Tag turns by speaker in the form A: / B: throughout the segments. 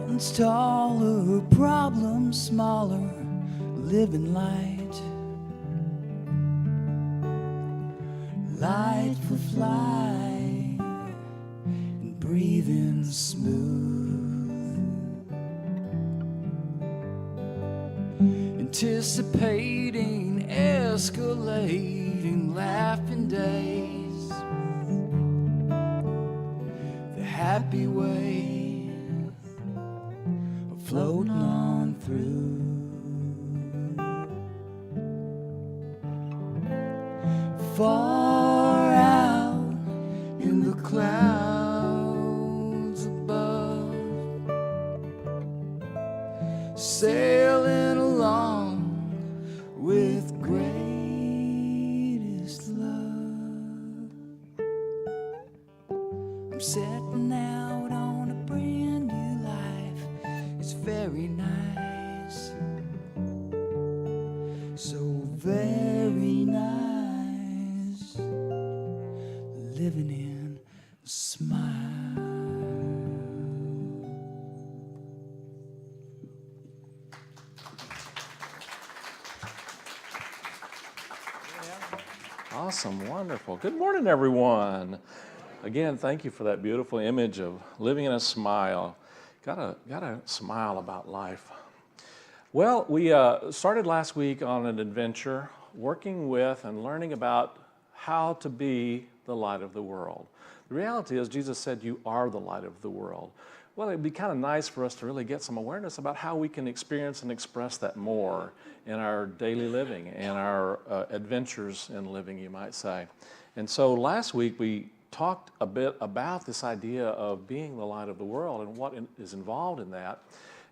A: mountains taller, problems smaller, living light. Light for flight and breathing smooth. Anticipating, escalating, laughing days. The happy way of floating on through. Far out in the clouds above, sailing along with greatest love. I'm setting out on a brand new life. It's very nice, so very nice, living in a smile.
B: Awesome, wonderful. Good morning, everyone. Again, thank you for that beautiful image of living in a smile. Gotta smile about life. Well, we started last week on an adventure working with and learning about how to be the light of the world. The reality is Jesus said you are the light of the world. Well, it'd be kind of nice for us to really get some awareness about how we can experience and express that more in our daily living and our adventures in living, you might say. And so last week we talked a bit about this idea of being the light of the world and what is involved in that.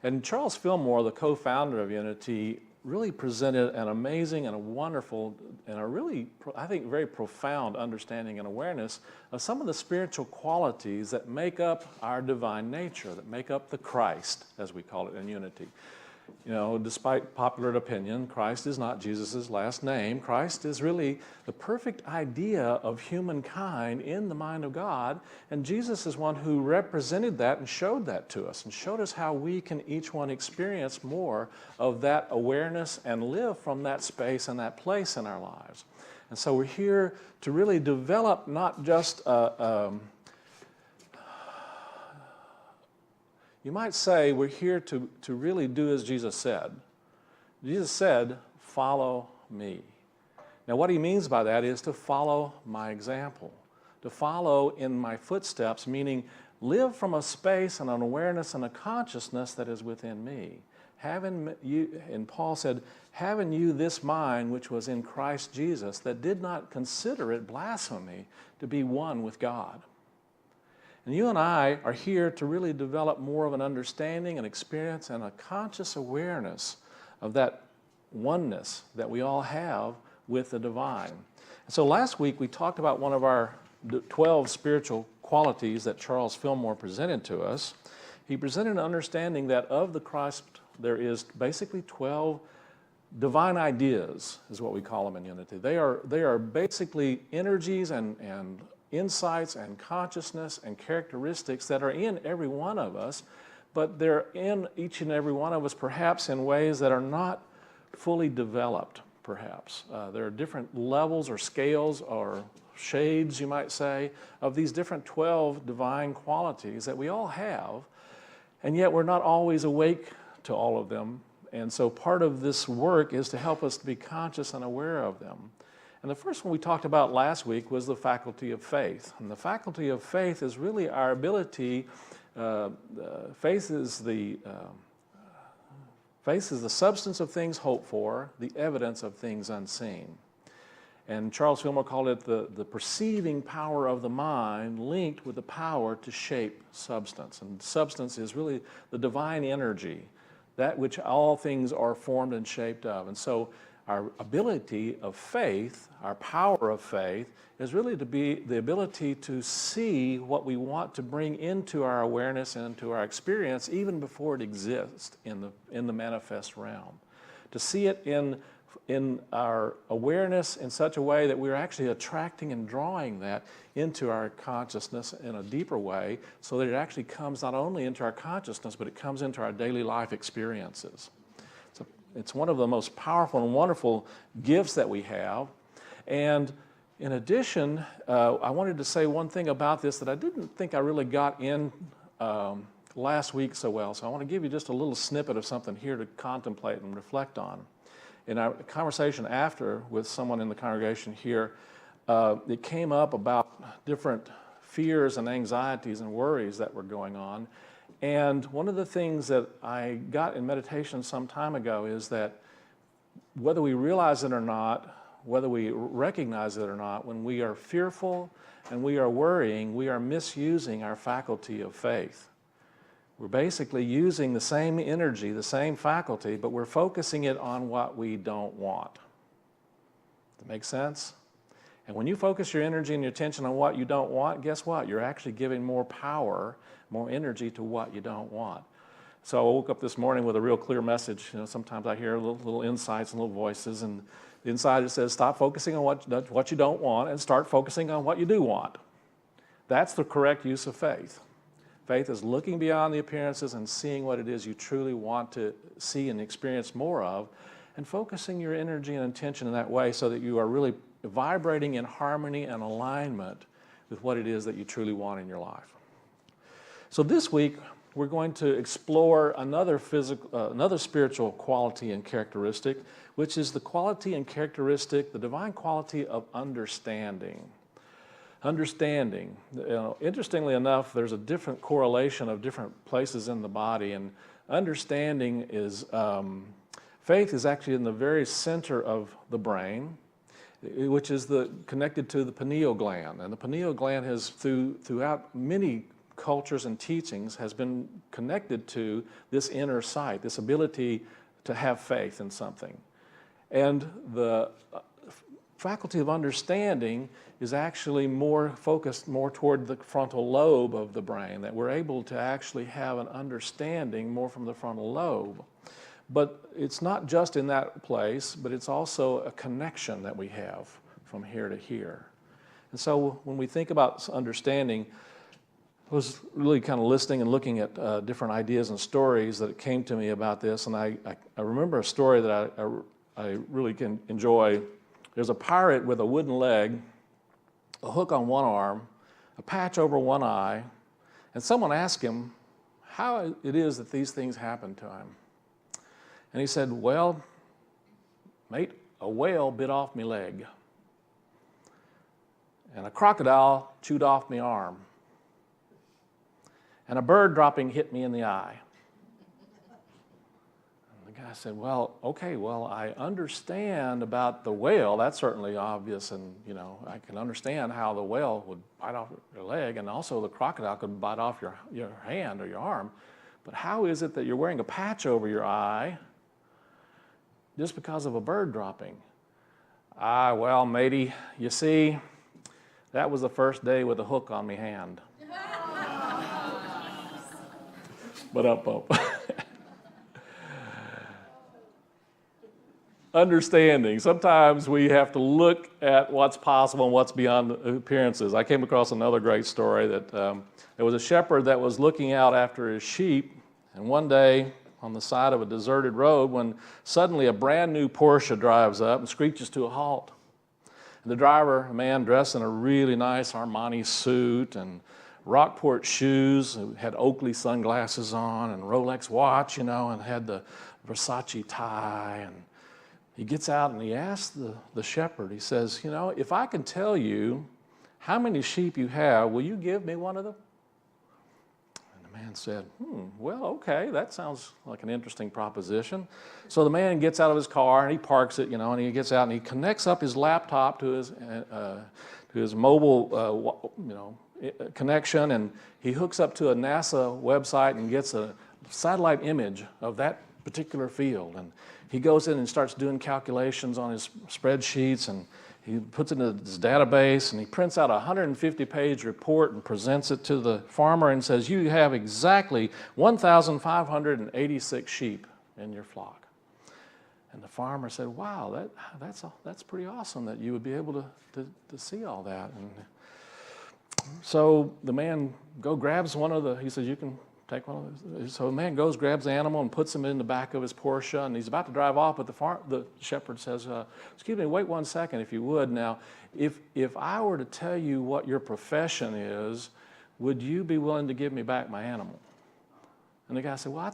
B: And Charles Fillmore, the co-founder of Unity, really presented an amazing and a wonderful and a really, I think, very profound understanding and awareness of some of the spiritual qualities that make up our divine nature, that make up the Christ, as we call it in Unity. You know, despite popular opinion, Christ is not Jesus' last name. Christ is really the perfect idea of humankind in the mind of God, and Jesus is one who represented that and showed that to us, and showed us how we can each one experience more of that awareness and live from that space and that place in our lives. And so we're here to really develop not just you might say we're here to really do as Jesus said. Jesus said, follow me. Now what he means by that is to follow my example, to follow in my footsteps, meaning live from a space and an awareness and a consciousness that is within me. Having you, and Paul said, having you this mind which was in Christ Jesus, that did not consider it blasphemy to be one with God. And you and I are here to really develop more of an understanding and experience and a conscious awareness of that oneness that we all have with the divine. And so last week we talked about one of our 12 spiritual qualities that Charles Fillmore presented to us. He presented an understanding that of the Christ there is basically 12 divine ideas, is what we call them in Unity. They are basically energies and insights and consciousness and characteristics that are in every one of us, but they're in each and every one of us perhaps in ways that are not fully developed, perhaps. There are different levels or scales or shades, you might say, of these different 12 divine qualities that we all have, and yet we're not always awake to all of them. And so part of this work is to help us to be conscious and aware of them. And the first one we talked about last week was the faculty of faith. And the faculty of faith is really our ability, faith is the substance of things hoped for, the evidence of things unseen. And Charles Fillmore called it the perceiving power of the mind linked with the power to shape substance. And substance is really the divine energy, that which all things are formed and shaped of. And so our ability of faith, our power of faith, is really to be the ability to see what we want to bring into our awareness and into our experience even before it exists in the manifest realm. To see it in in our awareness in such a way that we're actually attracting and drawing that into our consciousness in a deeper way, so that it actually comes not only into our consciousness, but it comes into our daily life experiences. So it's one of the most powerful and wonderful gifts that we have. And in addition, I wanted to say one thing about this that I didn't think I really got in last week so well. So I want to give you just a little snippet of something here to contemplate and reflect on. In our conversation after with someone in the congregation here, it came up about different fears and anxieties and worries that were going on. And one of the things that I got in meditation some time ago is that whether we realize it or not, whether we recognize it or not, when we are fearful and we are worrying, we are misusing our faculty of faith. We're basically using the same energy, the same faculty, but we're focusing it on what we don't want. Does that make sense? And when you focus your energy and your attention on what you don't want, guess what? You're actually giving more power, more energy to what you don't want. So I woke up this morning with a real clear message. You know, sometimes I hear little insights and little voices, and the inside it says, stop focusing on what you don't want and start focusing on what you do want. That's the correct use of faith. Faith is looking beyond the appearances and seeing what it is you truly want to see and experience more of, and focusing your energy and attention in that way so that you are really vibrating in harmony and alignment with what it is that you truly want in your life. So this week, we're going to explore another spiritual quality and characteristic, which is the quality and characteristic, the divine quality of understanding. Understanding. You know, interestingly enough, there's a different correlation of different places in the body, and understanding is, faith is actually in the very center of the brain, which is connected to the pineal gland. And the pineal gland has, throughout many cultures and teachings, has been connected to this inner sight, this ability to have faith in something. And the faculty of understanding is actually more focused more toward the frontal lobe of the brain, that we're able to actually have an understanding more from the frontal lobe. But it's not just in that place, but it's also a connection that we have from here to here. And so when we think about understanding, I was really kind of listening and looking at different ideas and stories that came to me about this, and I remember a story that I really can enjoy. There's a pirate with a wooden leg, a hook on one arm, a patch over one eye, and someone asked him how it is that these things happen to him. And he said, well, mate, a whale bit off me leg, and a crocodile chewed off me arm, and a bird dropping hit me in the eye. And the guy said, well, okay, well, I understand about the whale. That's certainly obvious, and, you know, I can understand how the whale would bite off your leg, and also the crocodile could bite off your hand or your arm. But how is it that you're wearing a patch over your eye just because of a bird dropping? Well, matey, you see, that was the first day with a hook on me hand. But up. Understanding. Sometimes we have to look at what's possible and what's beyond appearances. I came across another great story that there was a shepherd that was looking out after his sheep, and one day on the side of a deserted road, when suddenly a brand new Porsche drives up and screeches to a halt. And the driver, a man dressed in a really nice Armani suit and Rockport shoes, had Oakley sunglasses on and Rolex watch, you know, and had the Versace tie. And he gets out and he asks the shepherd, he says, you know, if I can tell you how many sheep you have, will you give me one of them? And the man said, well, okay, that sounds like an interesting proposition. So the man gets out of his car and he parks it, you know, and he gets out and he connects up his laptop to his mobile, you know, connection, and he hooks up to a NASA website and gets a satellite image of that particular field. And he goes in and starts doing calculations on his spreadsheets, and he puts it in his database, and he prints out a 150-page report and presents it to the farmer and says, you have exactly 1,586 sheep in your flock. And the farmer said, wow, that's pretty awesome that you would be able to see all that. And so the man grabs he says, you can take one of those. So the man grabs the animal and puts him in the back of his Porsche, and he's about to drive off, but the shepherd says, excuse me, wait 1 second if you would. Now, if I were to tell you what your profession is, would you be willing to give me back my animal? And the guy said, well,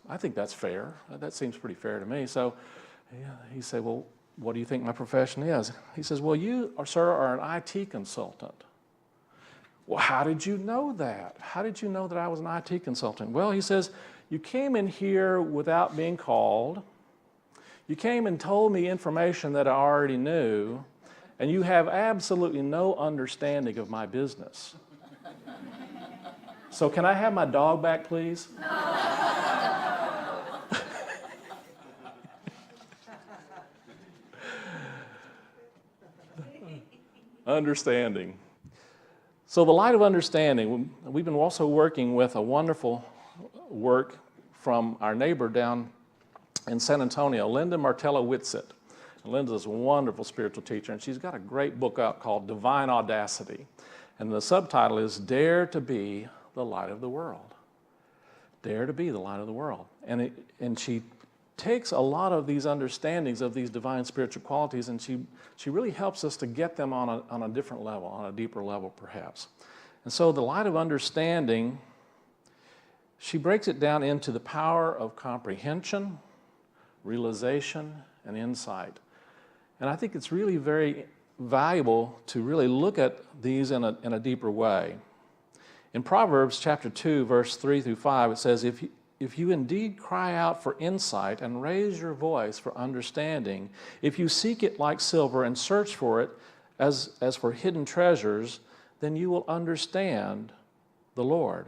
B: I think that's fair. That seems pretty fair to me. So he said, well, what do you think my profession is? He says, well, you, sir, are an IT consultant. Well, how did you know that? How did you know that I was an IT consultant? Well, he says, you came in here without being called. You came and told me information that I already knew, and you have absolutely no understanding of my business. So can I have my dog back, please? Understanding. So the light of understanding, we've been also working with a wonderful work from our neighbor down in San Antonio, Linda Martello Whitsitt. Linda's a wonderful spiritual teacher, and she's got a great book out called Divine Audacity. And the subtitle is Dare to Be the Light of the World. Dare to be the light of the world. And she takes a lot of these understandings of these divine spiritual qualities, and she really helps us to get them on a different level, on a deeper level perhaps. And so the light of understanding, she breaks it down into the power of comprehension, realization, and insight. And I think it's really very valuable to really look at these in a deeper way. In Proverbs chapter 2, verse 3 through 5, it says, If you indeed cry out for insight and raise your voice for understanding, if you seek it like silver and search for it as for hidden treasures, then you will understand the Lord.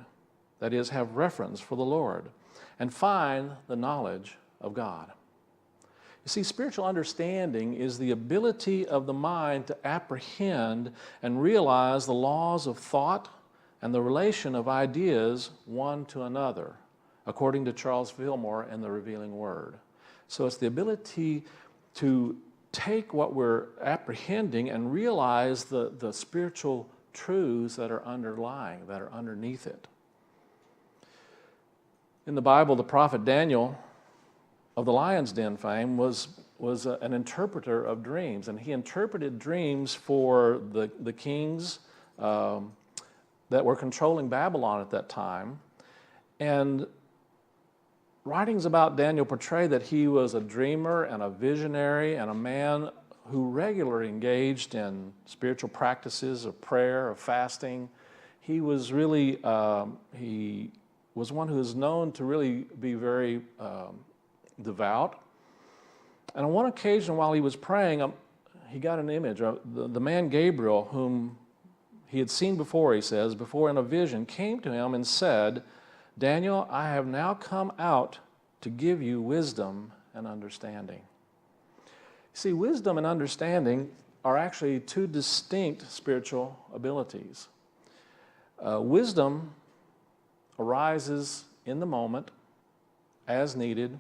B: That is, have reverence for the Lord, and find the knowledge of God. You see, spiritual understanding is the ability of the mind to apprehend and realize the laws of thought and the relation of ideas one to another, according to Charles Fillmore and the Revealing Word. So it's the ability to take what we're apprehending and realize the spiritual truths that are underlying, that are underneath it. In the Bible, the prophet Daniel, of the lion's den fame, was an interpreter of dreams, and he interpreted dreams for the kings that were controlling Babylon at that time. And writings about Daniel portray that he was a dreamer and a visionary and a man who regularly engaged in spiritual practices of prayer, of fasting. He was really, he was one who is known to really be very devout. And on one occasion while he was praying, he got an image. The man Gabriel, whom he had seen before, he says, before in a vision, came to him and said, Daniel, I have now come out to give you wisdom and understanding. See, wisdom and understanding are actually two distinct spiritual abilities. Wisdom arises in the moment as needed.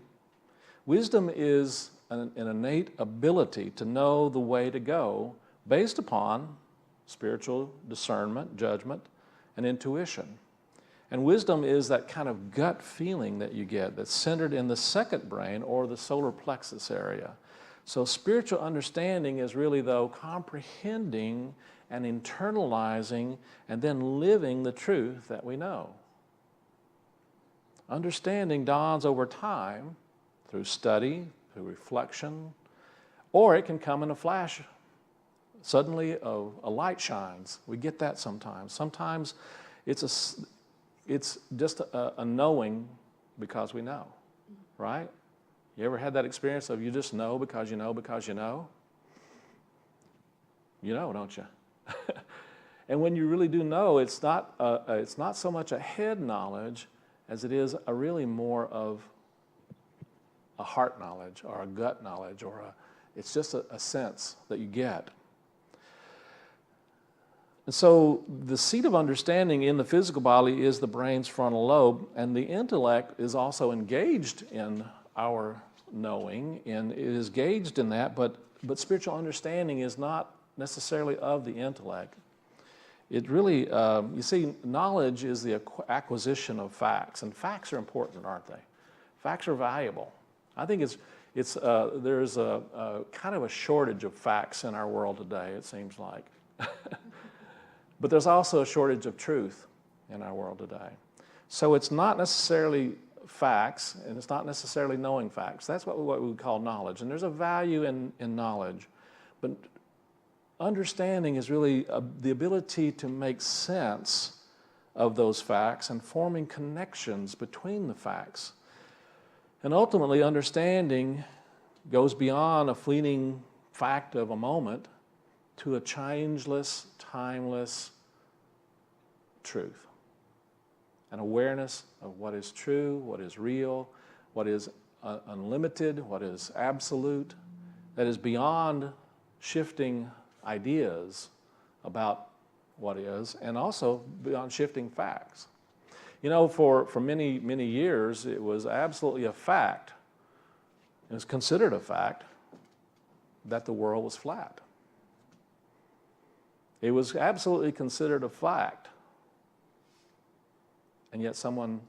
B: Wisdom is an innate ability to know the way to go based upon spiritual discernment, judgment, and intuition. And wisdom is that kind of gut feeling that you get that's centered in the second brain or the solar plexus area. So spiritual understanding is really, though, comprehending and internalizing and then living the truth that we know. Understanding dawns over time through study, through reflection, or it can come in a flash. Suddenly a light shines. We get that sometimes. Sometimes it's just a knowing because we know, right? You ever had that experience of you just know because you know because you know? You know, don't you? And when you really do know, it's not so much a head knowledge as it is a really more of a heart knowledge or a gut knowledge, or it's just a sense that you get. And so the seat of understanding in the physical body is the brain's frontal lobe, and the intellect is also engaged in our knowing, and it is gauged in that, but spiritual understanding is not necessarily of the intellect. It really, you see, knowledge is the acquisition of facts, and facts are important, aren't they? Facts are valuable. I think there's a kind of a shortage of facts in our world today, it seems like. But there's also a shortage of truth in our world today. So it's not necessarily facts, and it's not necessarily knowing facts. That's what we would call knowledge, and there's a value in knowledge. But understanding is really the ability to make sense of those facts and forming connections between the facts. And ultimately, understanding goes beyond a fleeting fact of a moment to a changeless, timeless truth. An awareness of what is true, what is real, what is unlimited, what is absolute, that is beyond shifting ideas about what is, and also beyond shifting facts. You know, for many, many years, it was absolutely a fact, it was considered a fact, that the world was flat. It was absolutely considered a fact, and yet someone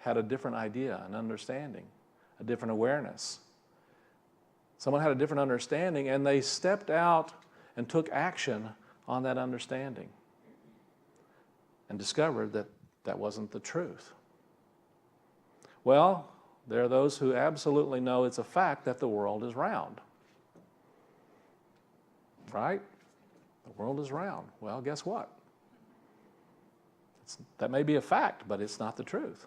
B: had a different idea, an understanding, a different awareness. Someone had a different understanding, and they stepped out and took action on that understanding and discovered that that wasn't the truth. Well, there are those who absolutely know it's a fact that the world is round. Right? The world is round. Well, guess what? That may be a fact, but it's not the truth.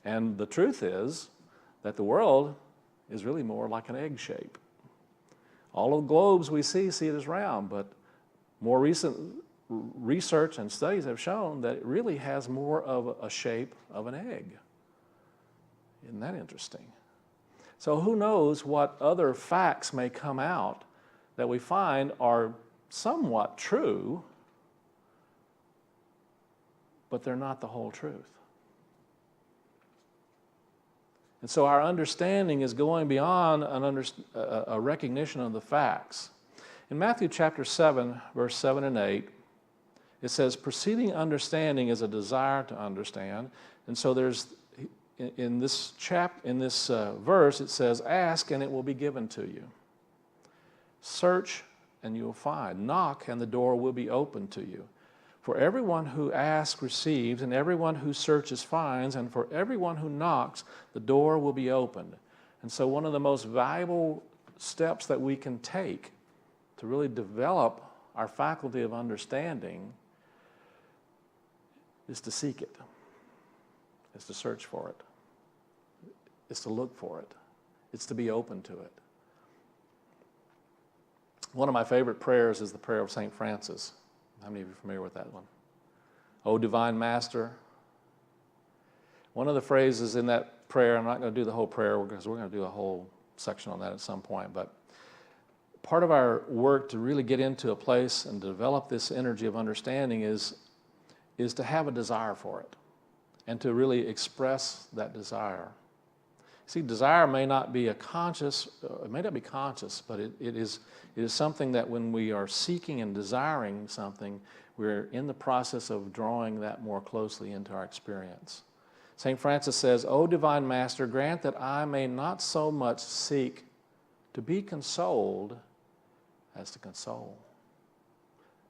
B: And the truth is that the world is really more like an egg shape. All of the globes we see it as round, but more recent research and studies have shown that it really has more of a shape of an egg. Isn't that interesting? So who knows what other facts may come out that we find are somewhat true, but they're not the whole truth. And so our understanding is going beyond a recognition of the facts. In Matthew chapter 7, verse 7 and 8, it says, preceding understanding is a desire to understand. And so there's, in this verse, it says, ask and it will be given to you. Search and you will find. Knock and the door will be opened to you. For everyone who asks receives, and everyone who searches finds, and for everyone who knocks, the door will be opened. And so one of the most valuable steps that we can take to really develop our faculty of understanding is to seek it, is to search for it, is to look for it, it's to be open to it. One of my favorite prayers is the prayer of St. Francis. How many of you are familiar with that one? O Divine Master. One of the phrases in that prayer, I'm not going to do the whole prayer because we're going to do a whole section on that at some point, but part of our work to really get into a place and develop this energy of understanding is to have a desire for it and to really express that desire. See, desire may not be conscious, but it is something that when we are seeking and desiring something, we're in the process of drawing that more closely into our experience. St. Francis says, O Divine Master, grant that I may not so much seek to be consoled as to console,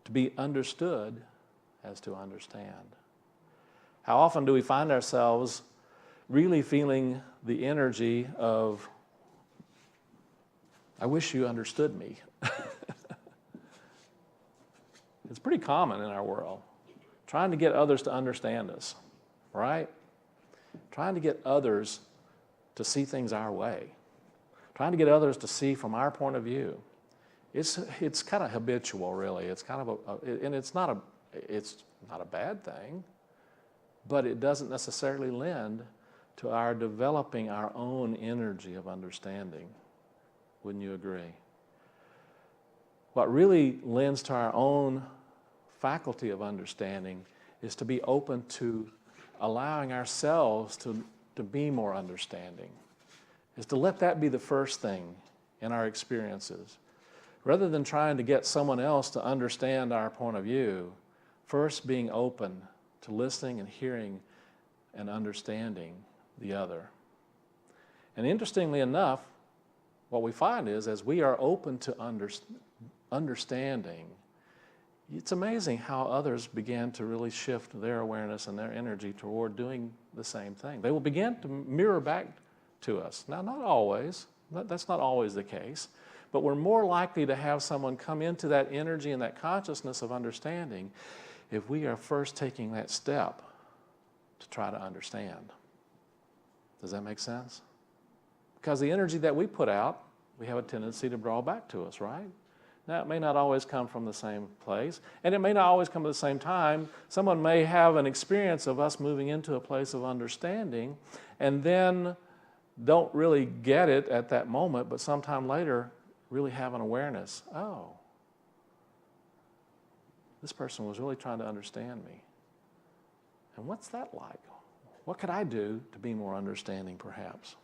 B: to be understood as to understand. How often do we find ourselves really feeling the energy of, I wish you understood me. It's pretty common in our world. Trying to get others to understand us, right? Trying to get others to see things our way. Trying to get others to see from our point of view. It's kind of habitual, really. It's kind of and it's not a bad thing, but it doesn't necessarily lend to our developing our own energy of understanding. Wouldn't you agree? What really lends to our own faculty of understanding is to be open to allowing ourselves to be more understanding is to let that be the first thing in our experiences. Rather than trying to get someone else to understand our point of view, first being open to listening and hearing and understanding the other. And interestingly enough, what we find is as we are open to understanding, it's amazing how others begin to really shift their awareness and their energy toward doing the same thing. They will begin to mirror back to us. Now, not always. That's not always the case. But we're more likely to have someone come into that energy and that consciousness of understanding if we are first taking that step to try to understand. Does that make sense? Because the energy that we put out, we have a tendency to draw back to us, right? Now, it may not always come from the same place, and it may not always come at the same time. Someone may have an experience of us moving into a place of understanding, and then don't really get it at that moment, but sometime later really have an awareness. Oh, this person was really trying to understand me. And what's that like? What could I do to be more understanding, perhaps?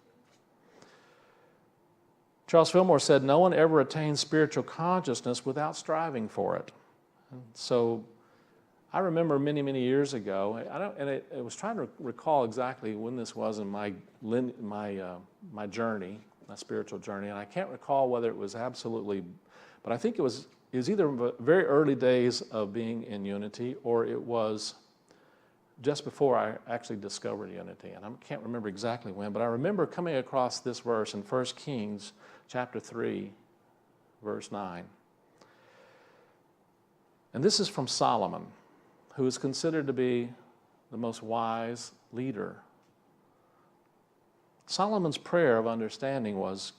B: Charles Fillmore said, no one ever attains spiritual consciousness without striving for it. And so I remember many, many years ago, I was trying to recall exactly when this was in my journey, my spiritual journey, and I can't recall whether it was absolutely, but I think it was either very early days of being in unity, or it was just before I actually discovered unity. And I can't remember exactly when, but I remember coming across this verse in 1 Kings chapter 3, verse 9. And this is from Solomon, who is considered to be the most wise leader. Solomon's prayer of understanding was,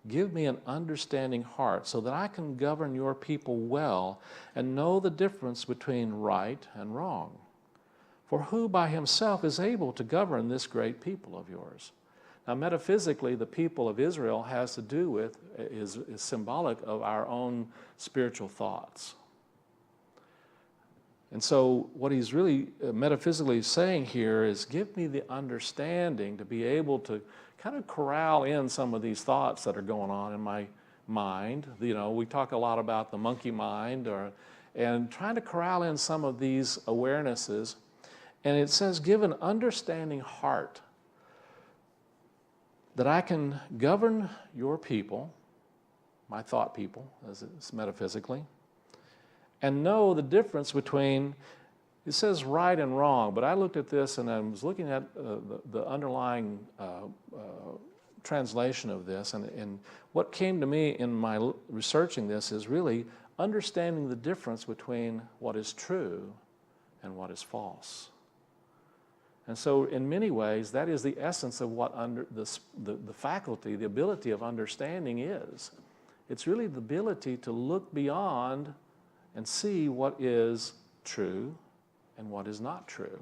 B: give me an understanding heart so that I can govern your people well and know the difference between right and wrong. For who by himself is able to govern this great people of yours? Now, metaphysically, the people of Israel has to do with, is symbolic of our own spiritual thoughts. And so what he's really metaphysically saying here is, give me the understanding to be able to kind of corral in some of these thoughts that are going on in my mind. You know, we talk a lot about the monkey mind, and trying to corral in some of these awarenesses. And it says, give an understanding heart that I can govern your people, my thought people, as it's metaphysically, and know the difference between, it says right and wrong, but I looked at this and I was looking at the underlying translation of this, and what came to me in my researching this is really understanding the difference between what is true and what is false. And so in many ways, that is the essence of what the faculty, the ability of understanding is. It's really the ability to look beyond and see what is true and what is not true.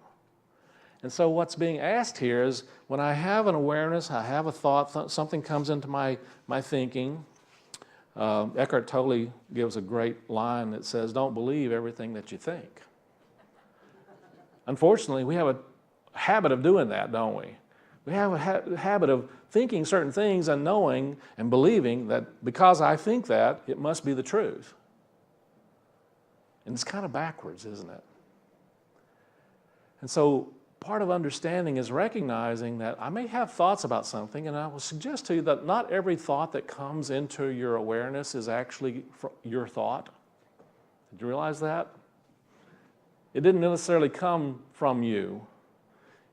B: And so what's being asked here is, when I have an awareness, I have a thought, something comes into my thinking. Eckhart Tolle gives a great line that says, don't believe everything that you think. Unfortunately, we have a habit of doing that, don't we? We have a habit of thinking certain things and knowing and believing that because I think that, it must be the truth. And it's kind of backwards, isn't it? And so part of understanding is recognizing that I may have thoughts about something, and I will suggest to you that not every thought that comes into your awareness is actually your thought. Did you realize that? It didn't necessarily come from you.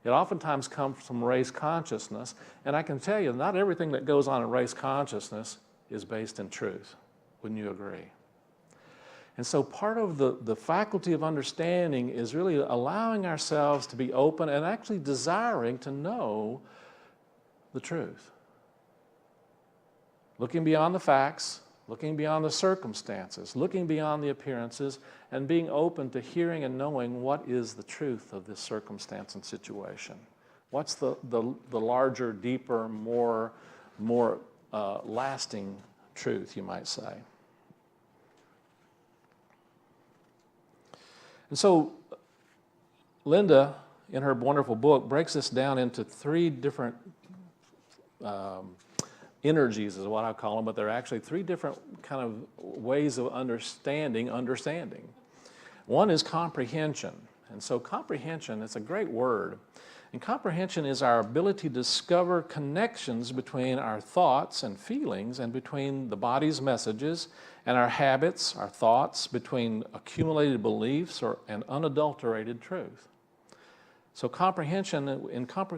B: It oftentimes comes from race consciousness, and I can tell you not everything that goes on in race consciousness is based in truth. Wouldn't you agree? And so part of the faculty of understanding is really allowing ourselves to be open and actually desiring to know the truth. Looking beyond the facts, looking beyond the circumstances, looking beyond the appearances, and being open to hearing and knowing what is the truth of this circumstance and situation. What's the larger, deeper, more lasting truth, you might say. And so Linda, in her wonderful book, breaks this down into three different energies is what I call them, but they're actually three different kind of ways of understanding. One is comprehension. And so comprehension, it's a great word. And comprehension is our ability to discover connections between our thoughts and feelings and between the body's messages and our habits, our thoughts, between accumulated beliefs and unadulterated truth. So comprehension,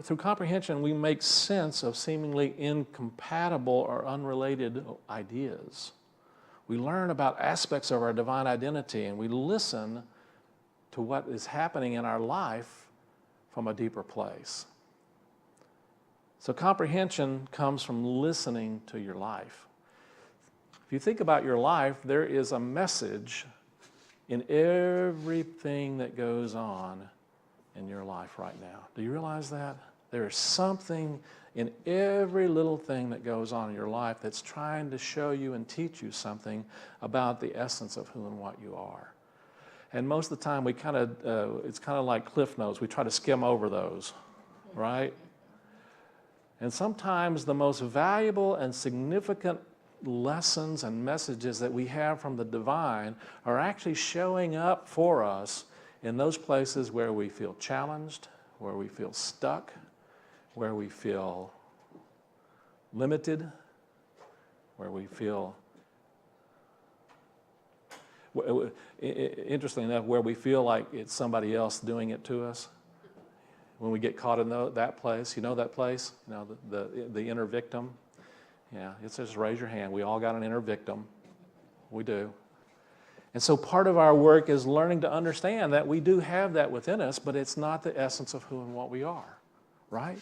B: through comprehension, we make sense of seemingly incompatible or unrelated ideas. We learn about aspects of our divine identity, and we listen to what is happening in our life from a deeper place. So comprehension comes from listening to your life. If you think about your life, there is a message in everything that goes on in your life right now. Do you realize that? There is something in every little thing that goes on in your life that's trying to show you and teach you something about the essence of who and what you are. And most of the time, it's kind of like Cliff Notes. We try to skim over those, right? And sometimes the most valuable and significant lessons and messages that we have from the divine are actually showing up for us in those places where we feel challenged, where we feel stuck, where we feel limited, where we feel, interestingly enough, where we feel like it's somebody else doing it to us. When we get caught in that place, you know that place? You know, the inner victim? Yeah, it's just raise your hand. We all got an inner victim. We do. And so part of our work is learning to understand that we do have that within us, but it's not the essence of who and what we are, right?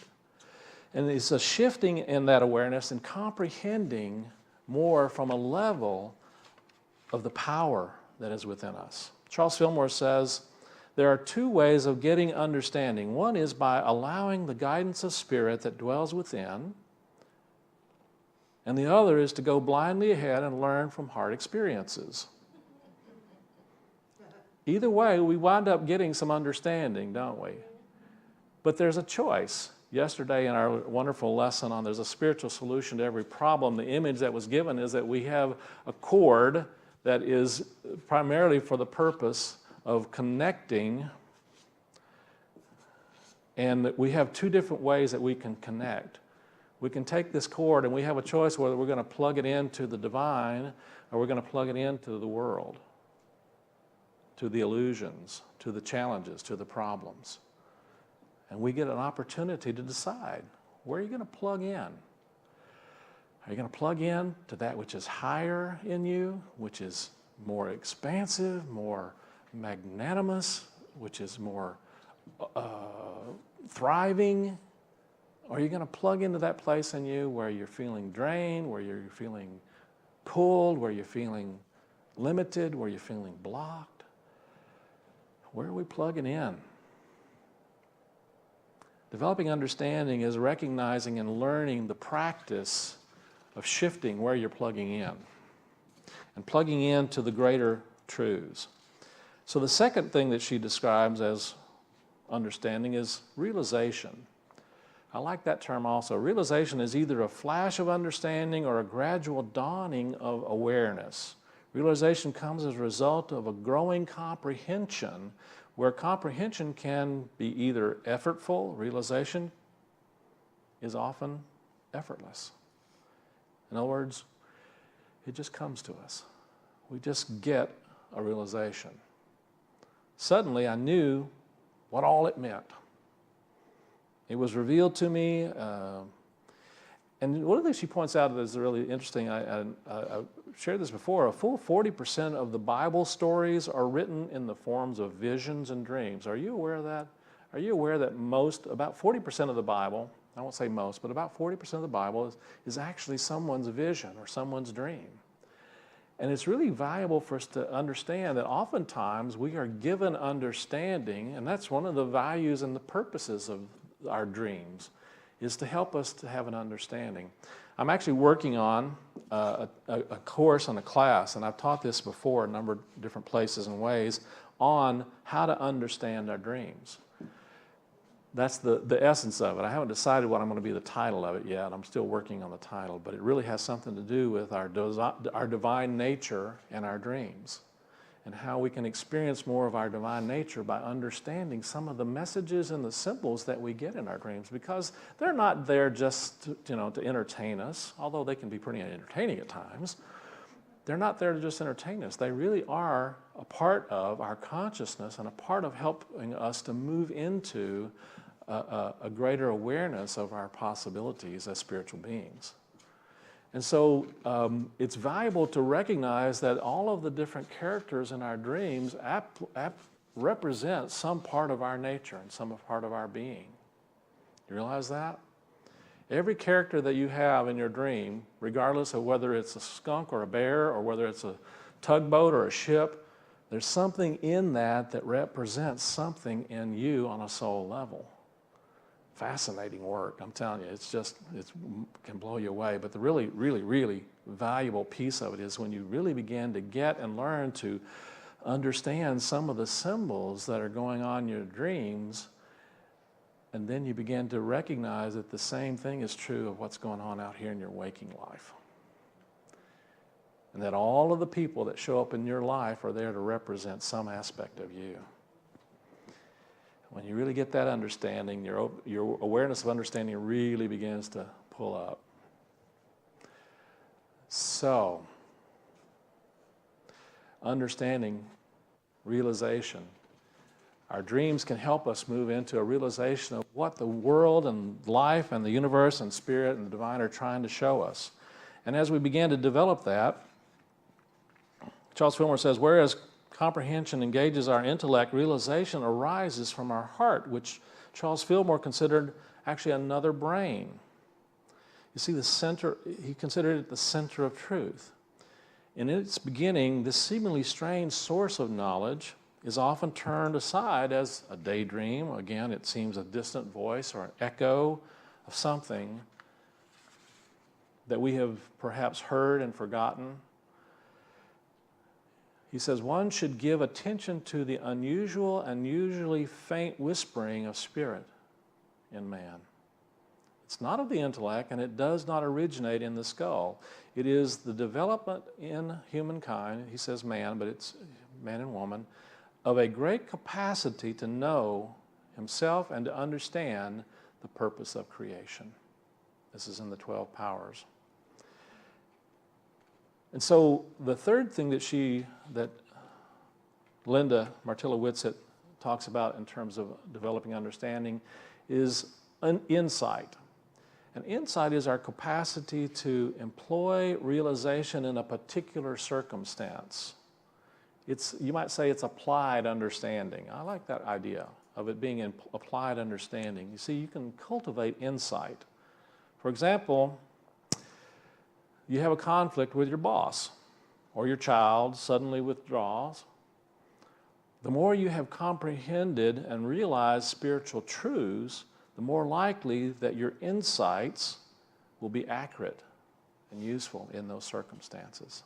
B: And it's a shifting in that awareness and comprehending more from a level of the power that is within us. Charles Fillmore says, there are two ways of getting understanding. One is by allowing the guidance of spirit that dwells within, and the other is to go blindly ahead and learn from hard experiences. Either way, we wind up getting some understanding, don't we? But there's a choice. Yesterday in our wonderful lesson on there's a spiritual solution to every problem, the image that was given is that we have a cord that is primarily for the purpose of connecting, and we have two different ways that we can connect. We can take this cord and we have a choice whether we're going to plug it into the divine or we're going to plug it into the world, to the illusions, to the challenges, to the problems. And we get an opportunity to decide, where are you going to plug in? Are you going to plug in to that which is higher in you, which is more expansive, more magnanimous, which is more thriving? Or are you going to plug into that place in you where you're feeling drained, where you're feeling pulled, where you're feeling limited, where you're feeling blocked? Where are we plugging in? Developing understanding is recognizing and learning the practice of shifting where you're plugging in and plugging into the greater truths. So the second thing that she describes as understanding is realization. I like that term also. Realization is either a flash of understanding or a gradual dawning of awareness. Realization comes as a result of a growing comprehension, where comprehension can be either effortful. Realization is often effortless. In other words, it just comes to us. We just get a realization. Suddenly, I knew what all it meant. It was revealed to me. And one of the things she points out that is really interesting, I shared this before, a full 40% of the Bible stories are written in the forms of visions and dreams. Are you aware of that? Are you aware that about 40% of the Bible, I won't say most, but about 40% of the Bible is actually someone's vision or someone's dream? And it's really valuable for us to understand that oftentimes we are given understanding, and that's one of the values and the purposes of our dreams, is to help us to have an understanding. I'm actually working on a course and a class, and I've taught this before a number of different places and ways, on how to understand our dreams. that's the essence of it. I haven't decided what I'm going to be the title of it yet. I'm still working on the title, but it really has something to do with our divine nature and our dreams, and how we can experience more of our divine nature by understanding some of the messages and the symbols that we get in our dreams, because they're not there just to entertain us, although they can be pretty entertaining at times. They're not there to just entertain us. They really are a part of our consciousness and a part of helping us to move into a greater awareness of our possibilities as spiritual beings. And so it's valuable to recognize that all of the different characters in our dreams represent some part of our nature and some part of our being. You realize that? Every character that you have in your dream, regardless of whether it's a skunk or a bear or whether it's a tugboat or a ship, there's something in that represents something in you on a soul level. Fascinating work, I'm telling you. It can blow you away. But the really, really, really valuable piece of it is when you really begin to get and learn to understand some of the symbols that are going on in your dreams. And then you begin to recognize that the same thing is true of what's going on out here in your waking life. And that all of the people that show up in your life are there to represent some aspect of you. When you really get that understanding, your awareness of understanding really begins to pull up. So, understanding, realization. Our dreams can help us move into a realization of what the world and life and the universe and spirit and the divine are trying to show us. And as we began to develop that, Charles Fillmore says, whereas comprehension engages our intellect, realization arises from our heart, which Charles Fillmore considered actually another brain. You see, he considered it the center of truth. In its beginning, this seemingly strange source of knowledge is often turned aside as a daydream. Again, it seems a distant voice or an echo of something that we have perhaps heard and forgotten. He says, one should give attention to the unusual and usually faint whispering of spirit in man. It's not of the intellect, and it does not originate in the skull. It is the development in humankind, he says man, but it's man and woman, of a great capacity to know himself and to understand the purpose of creation. This is in the 12 powers. And so the third thing that Linda Martilla-Whitsitt talks about in terms of developing understanding is an insight. And insight is our capacity to employ realization in a particular circumstance. You might say it's applied understanding. I like that idea of it being applied understanding. You see, you can cultivate insight. For example, you have a conflict with your boss, or your child suddenly withdraws. The more you have comprehended and realized spiritual truths, the more likely that your insights will be accurate and useful in those circumstances.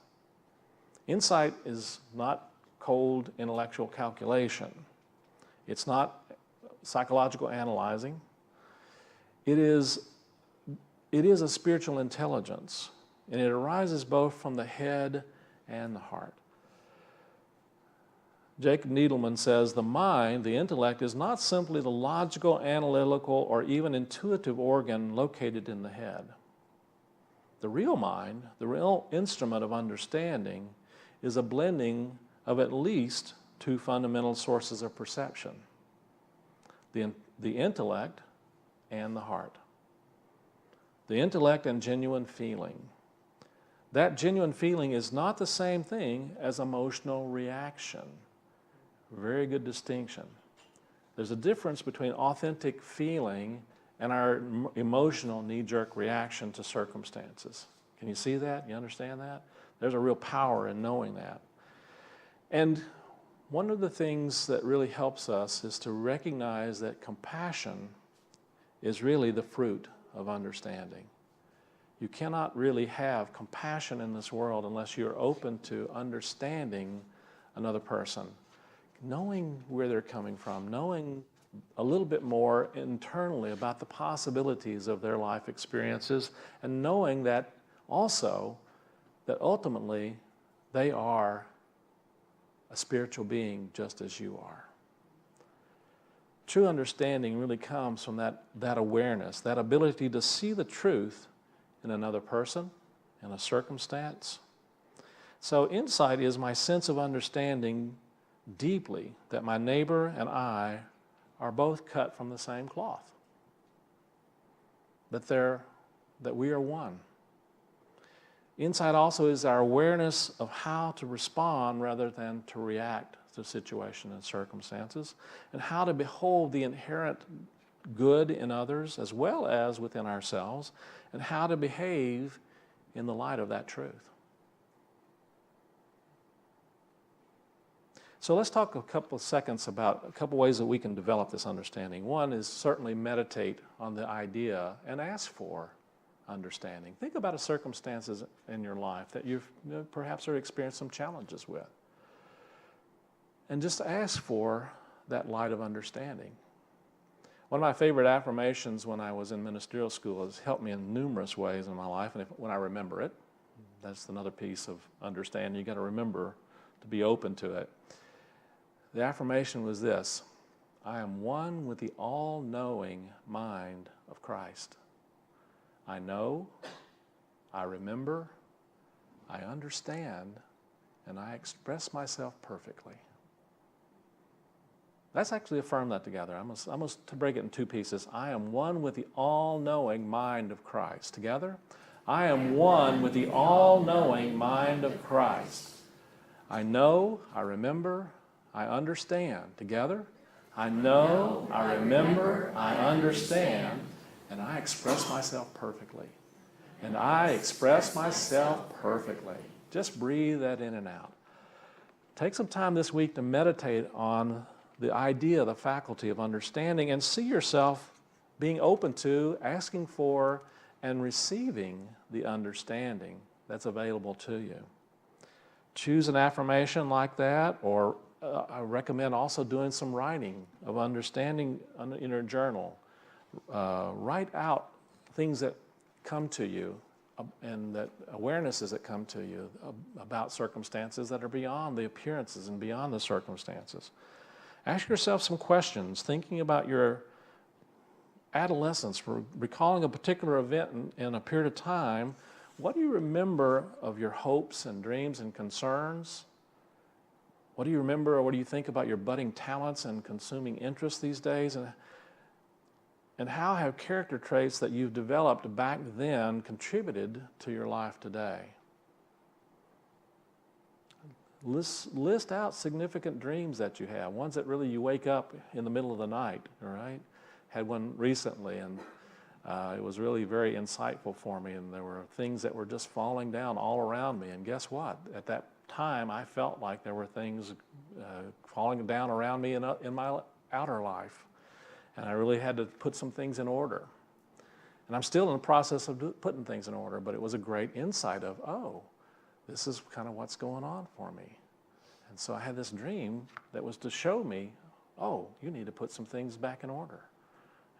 B: Insight is not cold intellectual calculation. It's not psychological analyzing. It is a spiritual intelligence, and it arises both from the head and the heart. Jacob Needleman says, the mind, the intellect, is not simply the logical, analytical, or even intuitive organ located in the head. The real mind, the real instrument of understanding, is a blending of at least two fundamental sources of perception, the intellect and the heart. The intellect and genuine feeling. That genuine feeling is not the same thing as emotional reaction. Very good distinction. There's a difference between authentic feeling and our emotional knee-jerk reaction to circumstances. Can you see that? You understand that? There's a real power in knowing that. And one of the things that really helps us is to recognize that compassion is really the fruit of understanding. You cannot really have compassion in this world unless you're open to understanding another person, knowing where they're coming from, knowing a little bit more internally about the possibilities of their life experiences, and knowing that also that ultimately they are a spiritual being just as you are. True understanding really comes from that awareness, that ability to see the truth in another person, in a circumstance. So insight is my sense of understanding deeply that my neighbor and I are both cut from the same cloth, that we are one. Insight also is our awareness of how to respond rather than to react to situations and circumstances, and how to behold the inherent good in others as well as within ourselves, and how to behave in the light of that truth. So let's talk a couple of seconds about a couple ways that we can develop this understanding. One is certainly meditate on the idea and ask for understanding. Think about the circumstances in your life that you've perhaps are experienced some challenges with. And just ask for that light of understanding. One of my favorite affirmations when I was in ministerial school has helped me in numerous ways in my life, and when I remember it, that's another piece of understanding. You've got to remember to be open to it. The affirmation was this: I am one with the all-knowing mind of Christ. I know, I remember, I understand, and I express myself perfectly. Let's actually affirm that together. I'm going to break it in two pieces. I am one with the all-knowing mind of Christ. Together? I am one with the all-knowing mind of Christ. I know, I remember, I understand. Together? I know, I remember, I understand, and I express myself perfectly. And I express myself perfectly. Just breathe that in and out. Take some time this week to meditate on the idea, the faculty of understanding, and see yourself being open to, asking for, and receiving the understanding that's available to you. Choose an affirmation like that, or I recommend also doing some writing of understanding in your journal. Write out things that come to you and that awarenesses that come to you about circumstances that are beyond the appearances and beyond the circumstances. Ask yourself some questions, thinking about your adolescence, recalling a particular event in a period of time. What do you remember of your hopes and dreams and concerns? What do you remember, or what do you think about your budding talents and consuming interests these days? And how have character traits that you've developed back then contributed to your life today? List out significant dreams that you have, ones that really you wake up in the middle of the night, all right? Had one recently, and it was really very insightful for me, and there were things that were just falling down all around me, and guess what? At that time, I felt like there were things falling down around me in my outer life, and I really had to put some things in order. And I'm still in the process of putting things in order, but it was a great insight of, oh, this is kind of what's going on for me. And so I had this dream that was to show me, oh, you need to put some things back in order.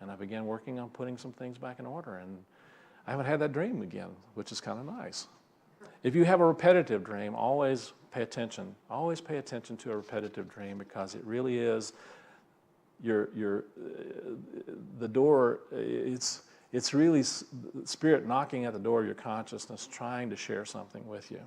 B: And I began working on putting some things back in order, and I haven't had that dream again, which is kind of nice. If you have a repetitive dream, always pay attention. Always pay attention to a repetitive dream, because it really is the door. It's really Spirit knocking at the door of your consciousness, trying to share something with you.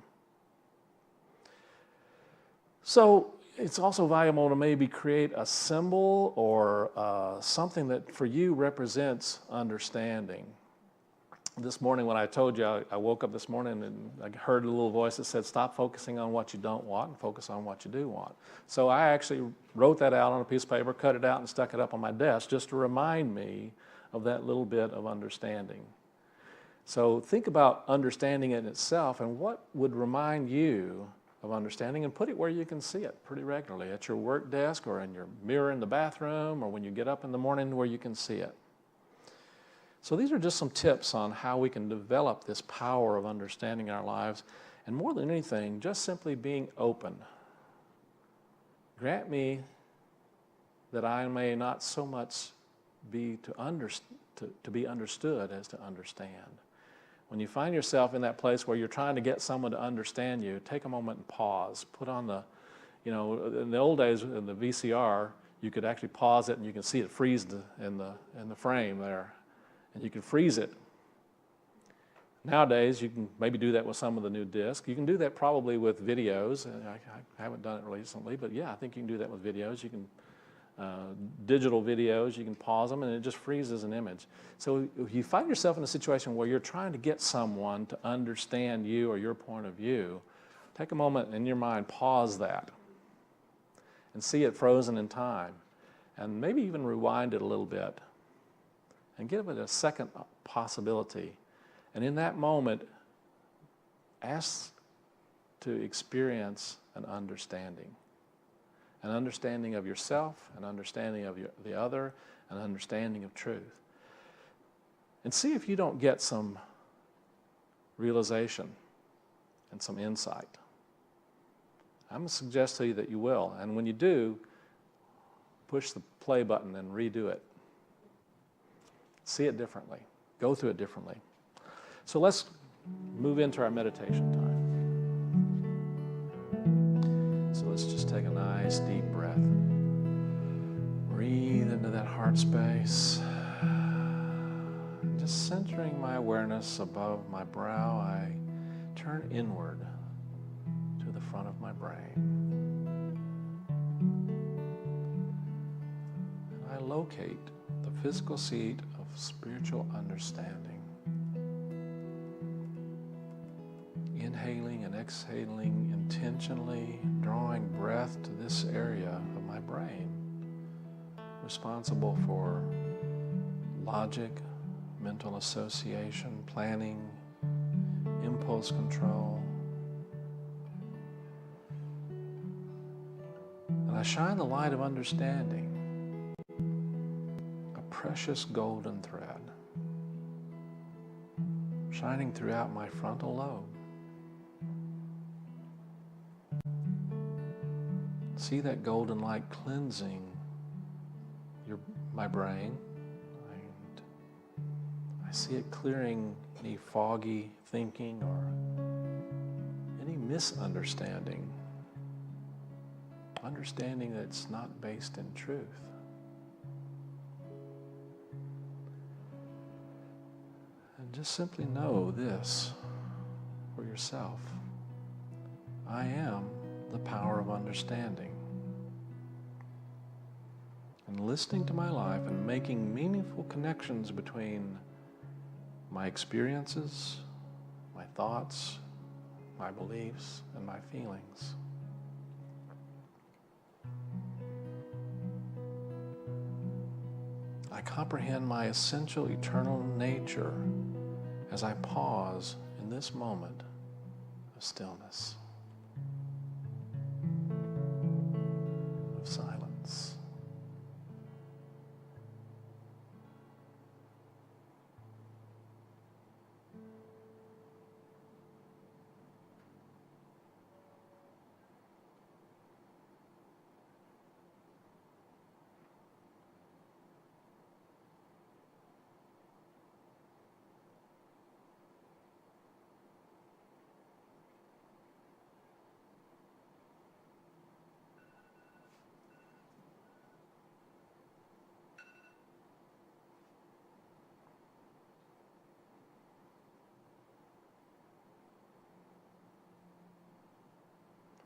B: So it's also valuable to maybe create a symbol or something that for you represents understanding. This morning when I told you, I woke up this morning and I heard a little voice that said, stop focusing on what you don't want and focus on what you do want. So I actually wrote that out on a piece of paper, cut it out, and stuck it up on my desk just to remind me of that little bit of understanding. So think about understanding in itself and what would remind you of understanding, and put it where you can see it pretty regularly, at your work desk or in your mirror in the bathroom or when you get up in the morning where you can see it. So these are just some tips on how we can develop this power of understanding our lives, and more than anything, just simply being open. Grant me that I may not so much be to be understood as to understand. When you find yourself in that place where you're trying to get someone to understand you, take a moment and pause. Put on the, in the old days in the VCR, you could actually pause it and you can see it freeze in the frame there, and you can freeze it. Nowadays, you can maybe do that with some of the new discs. You can do that probably with videos. I haven't done it recently, but yeah, I think you can do that with videos. You can digital videos, you can pause them and it just freezes an image. So if you find yourself in a situation where you're trying to get someone to understand you or your point of view, take a moment in your mind, pause that, and see it frozen in time, and maybe even rewind it a little bit, and give it a second possibility. And in that moment, ask to experience an understanding of yourself, an understanding of the other, an understanding of truth. And see if you don't get some realization and some insight. I'm going to suggest to you that you will. And when you do, push the play button and redo it. See it differently. Go through it differently. So let's move into our meditation time. So let's just take a nice deep breath. Breathe into that heart space. Just centering my awareness above my brow, I turn inward to the front of my brain. And I locate the physical seat of spiritual understanding. Inhaling and exhaling intentionally, drawing breath to this area of my brain, responsible for logic, mental association, planning, impulse control. And I shine the light of understanding, a precious golden thread, shining throughout my frontal lobe. See that golden light cleansing my brain, and I see it clearing any foggy thinking or any misunderstanding, understanding that's not based in truth. And just simply know this for yourself. I am the power of understanding. And listening to my life and making meaningful connections between my experiences, my thoughts, my beliefs, and my feelings. I comprehend my essential eternal nature as I pause in this moment of stillness, of silence.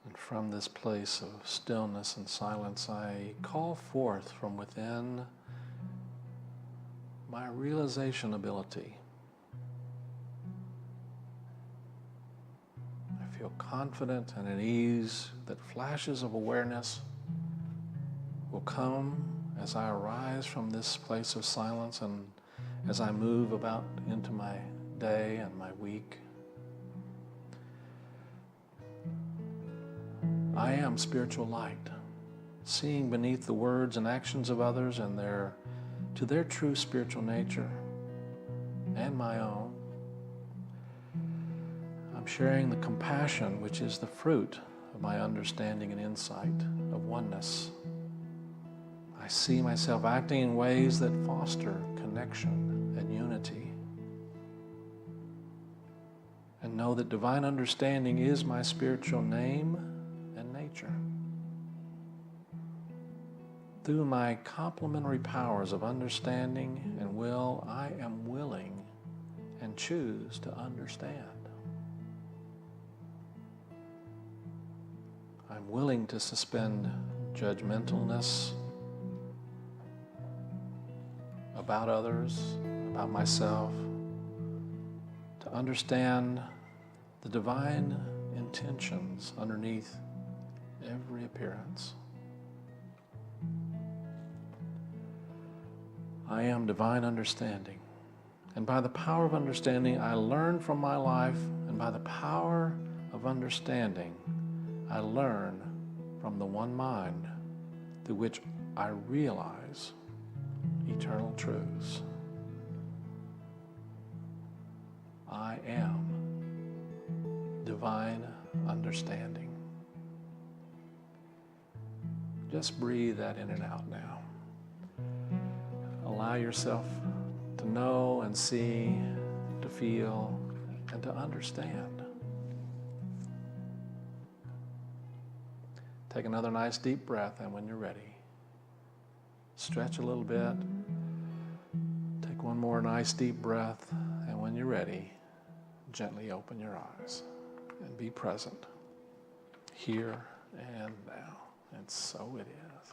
B: And from this place of stillness and silence, I call forth from within my realization ability. I feel confident and at ease that flashes of awareness will come as I arise from this place of silence and as I move about into my day and my week. I am spiritual light, seeing beneath the words and actions of others and to their true spiritual nature and my own. I'm sharing the compassion which is the fruit of my understanding and insight of oneness. I see myself acting in ways that foster connection and unity. And know that divine understanding is my spiritual name and nature. Through my complementary powers of understanding and will, I am willing and choose to understand. I'm willing to suspend judgmentalness about others, about myself, to understand the divine intentions underneath every appearance. I am divine understanding, and by the power of understanding, I learn from my life, and by the power of understanding, I learn from the one mind through which I realize eternal truths. I am divine understanding. Just breathe that in and out now. Allow yourself to know and see, to feel, and to understand. Take another nice deep breath, and when you're ready, stretch a little bit. Take one more nice deep breath, and when you're ready, gently open your eyes and be present here and now. And so it is.